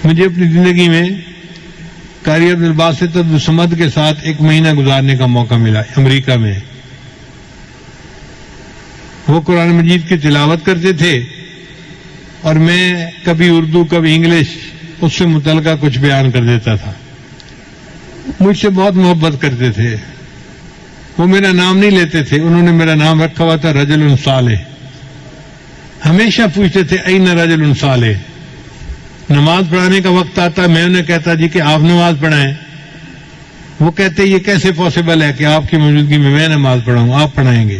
مجھے اپنی زندگی میں قاری عبدالباسط عبدالصمد کے ساتھ 1 مہینہ گزارنے کا موقع ملا امریکہ میں. وہ قرآن مجید کی تلاوت کرتے تھے اور میں کبھی اردو کبھی انگلش اس سے متعلقہ کچھ بیان کر دیتا تھا. مجھ سے بہت محبت کرتے تھے. وہ میرا نام نہیں لیتے تھے، انہوں نے میرا نام رکھا ہوا تھا رجل صالح. ہمیشہ پوچھتے تھے این رجل صالح. نماز پڑھانے کا وقت آتا میں انہیں کہتا جی کہ آپ نماز پڑھائیں. وہ کہتے یہ کیسے پاسبل ہے کہ آپ کی موجودگی میں نماز پڑھاؤں، آپ پڑھائیں گے.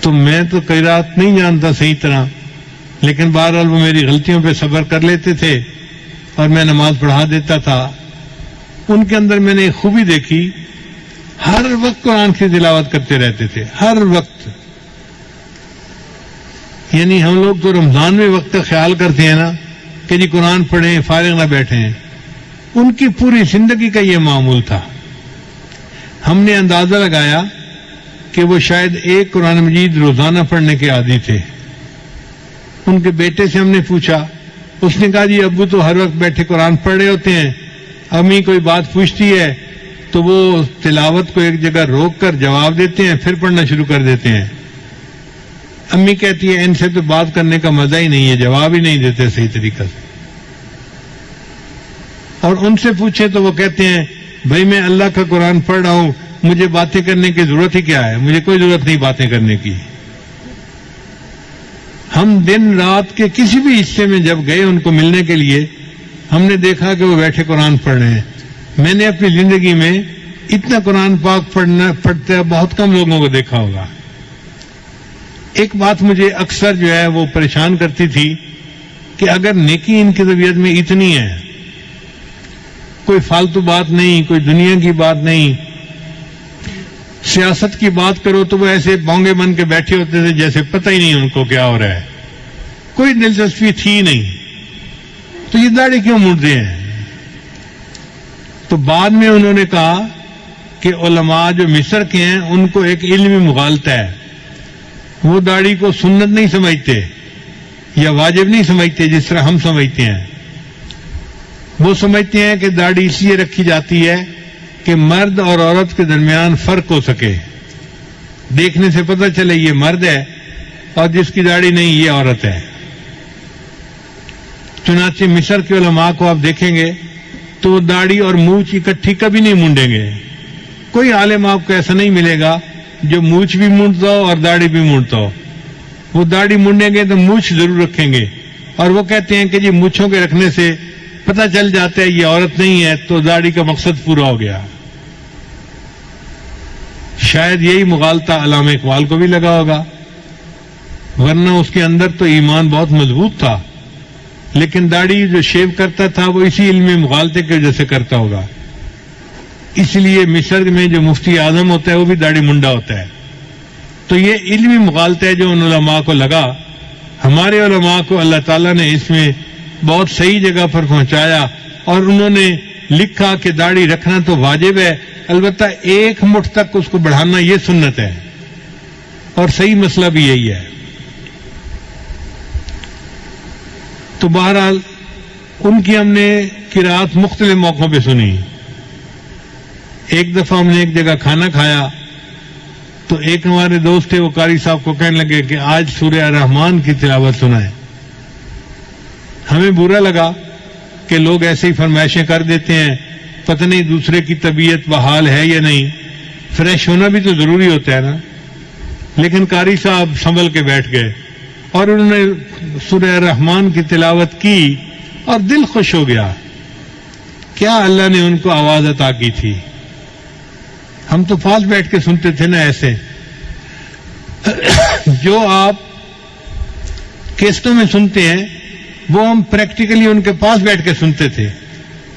تو میں تو قرات نہیں جانتا صحیح طرح، لیکن بہرحال وہ میری غلطیوں پہ صبر کر لیتے تھے اور میں نماز پڑھا دیتا تھا. ان کے اندر میں نے ایک خوبی دیکھی، ہر وقت قرآن کی تلاوت کرتے رہتے تھے، ہر وقت. یعنی ہم لوگ تو رمضان میں وقت کا خیال کرتے ہیں نا کہ جی قرآن پڑھیں فارغ نہ بیٹھیں. ان کی پوری زندگی کا یہ معمول تھا. ہم نے اندازہ لگایا کہ وہ شاید 1 قرآن مجید روزانہ پڑھنے کے عادی تھے. ان کے بیٹے سے ہم نے پوچھا، اس نے کہا جی ابو تو ہر وقت بیٹھے قرآن پڑھ رہے ہوتے ہیں، امی کوئی بات پوچھتی ہے تو وہ تلاوت کو ایک جگہ روک کر جواب دیتے ہیں، پھر پڑھنا شروع کر دیتے ہیں. امی کہتی ہے ان سے تو بات کرنے کا مزہ ہی نہیں ہے، جواب ہی نہیں دیتے صحیح طریقہ سے. اور ان سے پوچھے تو وہ کہتے ہیں بھائی میں اللہ کا قرآن پڑھ رہا ہوں، مجھے باتیں کرنے کی ضرورت ہی کیا ہے، مجھے کوئی ضرورت نہیں باتیں کرنے کی. ہم دن رات کے کسی بھی حصے میں جب گئے ان کو ملنے کے لیے، ہم نے دیکھا کہ وہ بیٹھے قرآن پڑھ رہے ہیں. میں نے اپنی زندگی میں اتنا قرآن پاک پڑھتے بہت کم لوگوں کو دیکھا ہوگا. ایک بات مجھے اکثر جو ہے وہ پریشان کرتی تھی کہ اگر نیکی ان کی طبیعت میں اتنی ہے، کوئی فالتو بات نہیں، کوئی دنیا کی بات نہیں، سیاست کی بات کرو تو وہ ایسے بونگے بن کے بیٹھے ہوتے تھے جیسے پتہ ہی نہیں ان کو کیا ہو رہا ہے، کوئی دلچسپی تھی نہیں. تو یہ داڑھی کیوں مونڈتے ہیں؟ تو بعد میں انہوں نے کہا کہ علماء جو مصر کے ہیں ان کو ایک علمی مغالطہ ہے. وہ داڑھی کو سنت نہیں سمجھتے یا واجب نہیں سمجھتے جس طرح ہم سمجھتے ہیں. وہ سمجھتے ہیں کہ داڑھی اس لیے رکھی جاتی ہے کہ مرد اور عورت کے درمیان فرق ہو سکے، دیکھنے سے پتہ چلے یہ مرد ہے اور جس کی داڑھی نہیں یہ عورت ہے. چنانچہ مصر کے علماء کو آپ دیکھیں گے تو وہ داڑھی اور مونچھ اکٹھی کبھی نہیں مونڈیں گے. کوئی عالم آپ کو ایسا نہیں ملے گا جو مونچھ بھی مونڈتا ہو اور داڑھی بھی مونڈتا ہو. وہ داڑھی مونڈیں گے تو مونچھ ضرور رکھیں گے، اور وہ کہتے ہیں کہ جی مونچھوں کے رکھنے سے پتہ چل جاتا ہے یہ عورت نہیں ہے تو داڑھی کا مقصد پورا ہو گیا. شاید یہی مغالطہ علامہ اقبال کو بھی لگا ہوگا، ورنہ اس کے اندر تو ایمان بہت مضبوط تھا، لیکن داڑھی جو شیو کرتا تھا وہ اسی علمی مغالطے کی وجہ سے کرتا ہوگا. اس لیے مصر میں جو مفتی اعظم ہوتا ہے وہ بھی داڑھی منڈا ہوتا ہے. تو یہ علمی مغالطہ ہے جو ان علماء کو لگا. ہمارے علماء کو اللہ تعالیٰ نے اس میں بہت صحیح جگہ پر پہنچایا، اور انہوں نے لکھا کہ داڑھی رکھنا تو واجب ہے، البتہ 1 مٹھ تک اس کو بڑھانا یہ سنت ہے، اور صحیح مسئلہ بھی یہی ہے. تو بہرحال ان کی ہم نے قرات مختلف موقعوں پہ سنی. ایک دفعہ ہم نے ایک جگہ کھانا کھایا تو ایک ہمارے دوست تھے، وہ قاری صاحب کو کہنے لگے کہ آج سورہ الرحمن کی تلاوت سنائیں. ہمیں برا لگا کہ لوگ ایسے ہی فرمائشیں کر دیتے ہیں، پتہ نہیں دوسرے کی طبیعت بحال ہے یا نہیں، فریش ہونا بھی تو ضروری ہوتا ہے نا. لیکن قاری صاحب سنبھل کے بیٹھ گئے اور انہوں نے سورہ الرحمن کی تلاوت کی اور دل خوش ہو گیا. کیا اللہ نے ان کو آواز عطا کی تھی. ہم تو پاس بیٹھ کے سنتے تھے نا ایسے. جو آپ کیسٹوں میں سنتے ہیں وہ ہم پریکٹیکلی ان کے پاس بیٹھ کے سنتے تھے.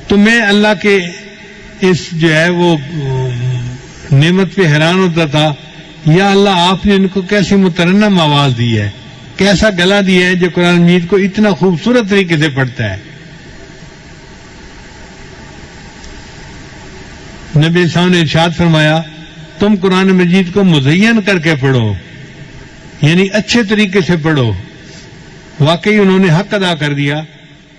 تو میں اللہ کے اس جو ہے وہ نعمت پہ حیران ہوتا تھا، یا اللہ آپ نے ان کو کیسی مترنم آواز دی ہے، کیسا گلا دیا ہے جو قرآن مجید کو اتنا خوبصورت طریقے سے پڑھتا ہے. نبی صاحب نے ارشاد فرمایا تم قرآن مجید کو مزین کر کے پڑھو، یعنی اچھے طریقے سے پڑھو. واقعی انہوں نے حق ادا کر دیا.